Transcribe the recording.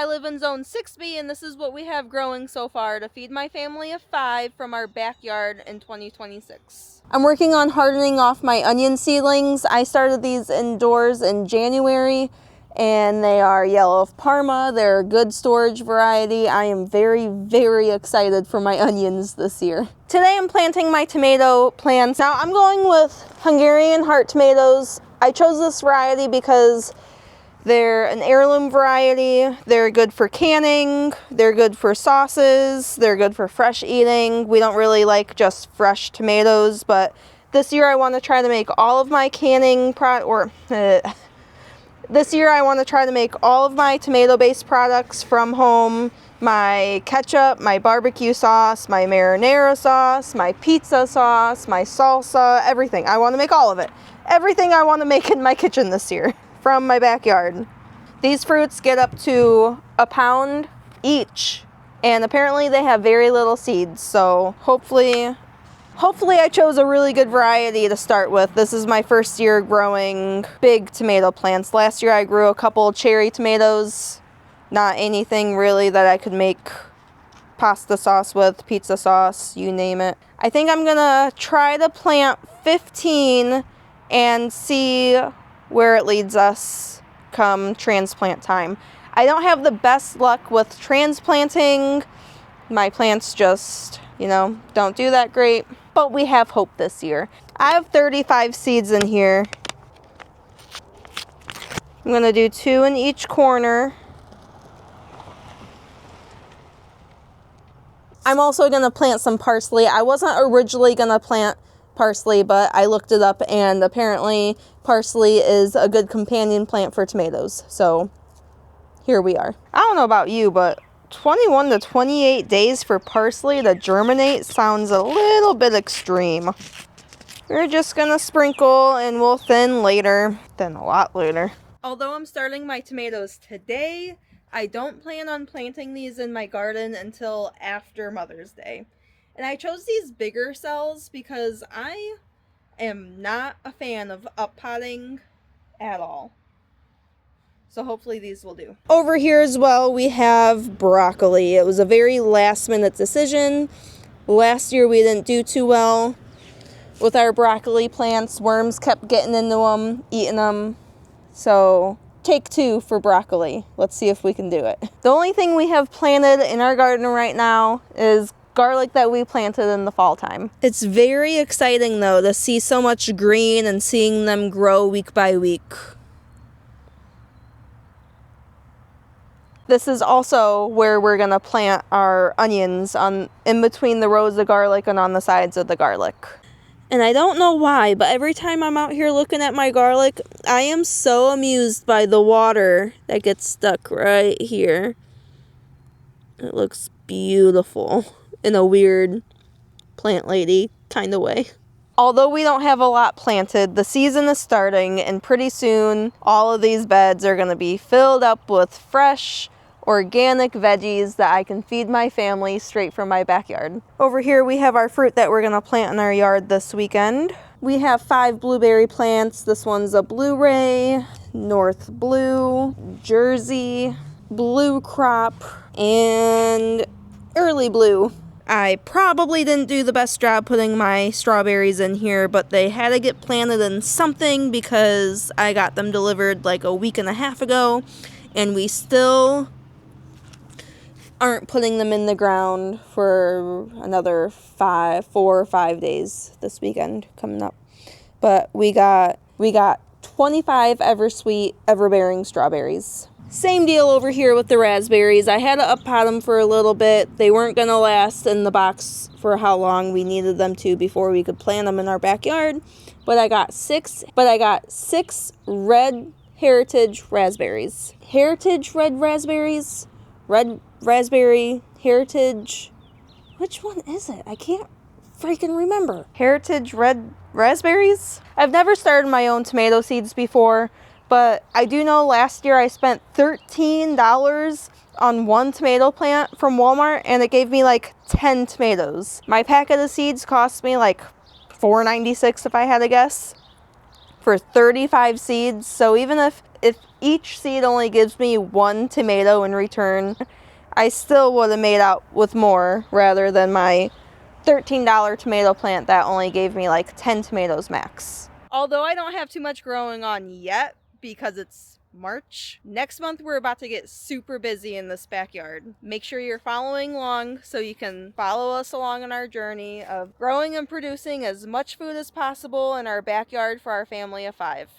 I live in zone 6B, and this is what we have growing so far to feed my family of 5 from our backyard in 2026. I'm working on hardening off my onion seedlings. I started these indoors in January, and they are yellow of Parma. They're a good storage variety. I am very, very excited for my onions this year. Today I'm planting my tomato plants. Now I'm going with Hungarian heart tomatoes. I chose this variety because they're an heirloom variety. They're good for canning. They're good for sauces. They're good for fresh eating. We don't really like just fresh tomatoes, but this year I want to try to make all of my this year I want to try to make all of my tomato-based products from home. My ketchup, my barbecue sauce, my marinara sauce, my pizza sauce, my salsa, everything. I want to make all of it. Everything I want to make in my kitchen this year from my backyard. These fruits get up to £1 each, and apparently they have very little seeds, so hopefully I chose a really good variety to start with. This is my first year growing big tomato plants. Last year I grew a couple cherry tomatoes, not anything really that I could make pasta sauce with, pizza sauce, you name it. I think I'm gonna try to plant 15 and see where it leads us come transplant time. I don't have the best luck with transplanting. My plants just, don't do that great. But we have hope this year. I have 35 seeds in here. I'm going to do 2 in each corner. I'm also going to plant some parsley. I wasn't originally going to plant parsley, but I looked it up, and apparently parsley is a good companion plant for tomatoes. So here we are. I don't know about you, but 21 to 28 days for parsley to germinate sounds a little bit extreme. We're just gonna sprinkle and we'll thin later. Thin a lot later. Although I'm starting my tomatoes today, I don't plan on planting these in my garden until after Mother's Day. And I chose these bigger cells because I am not a fan of up-potting at all. So hopefully these will do. Over here as well, we have broccoli. It was a very last-minute decision. Last year we didn't do too well with our broccoli plants. Worms kept getting into them, eating them. So take 2 for broccoli. Let's see if we can do it. The only thing we have planted in our garden right now is garlic that we planted in the fall time. It's very exciting though to see so much green and seeing them grow week by week. This is also where we're going to plant our onions in between the rows of garlic and on the sides of the garlic. And I don't know why, but every time I'm out here looking at my garlic, I am so amused by the water that gets stuck right here. It looks beautiful in a weird plant lady kind of way. Although we don't have a lot planted, the season is starting, and pretty soon all of these beds are going to be filled up with fresh, organic veggies that I can feed my family straight from my backyard. Over here we have our fruit that we're going to plant in our yard this weekend. We have 5 blueberry plants. This one's a Blu-ray, North Blue, Jersey, Blue Crop, and Early Blue. I probably didn't do the best job putting my strawberries in here, but they had to get planted in something because I got them delivered like a week and a half ago, and we still aren't putting them in the ground for another 4 or 5 days this weekend coming up. But we got 25 Eversweet Everbearing strawberries. Same deal over here with the raspberries. I had to up-pot them for a little bit. They weren't going to last in the box for how long we needed them to before we could plant them in our backyard. But I got 6 red heritage raspberries. Heritage red raspberries? Red raspberry, heritage. Which one is it? I can't freaking remember. Heritage red raspberries? I've never started my own tomato seeds before, but I do know last year I spent $13 on one tomato plant from Walmart, and it gave me like 10 tomatoes. My packet of seeds cost me like $4.96 if I had to guess. for 35 seeds. So even if each seed only gives me 1 tomato in return, I still would have made out with more rather than my $13 tomato plant that only gave me like 10 tomatoes max. Although I don't have too much growing on yet because it's March, next month we're about to get super busy in this backyard. Make sure you're following along so you can follow us along on our journey of growing and producing as much food as possible in our backyard for our family of 5.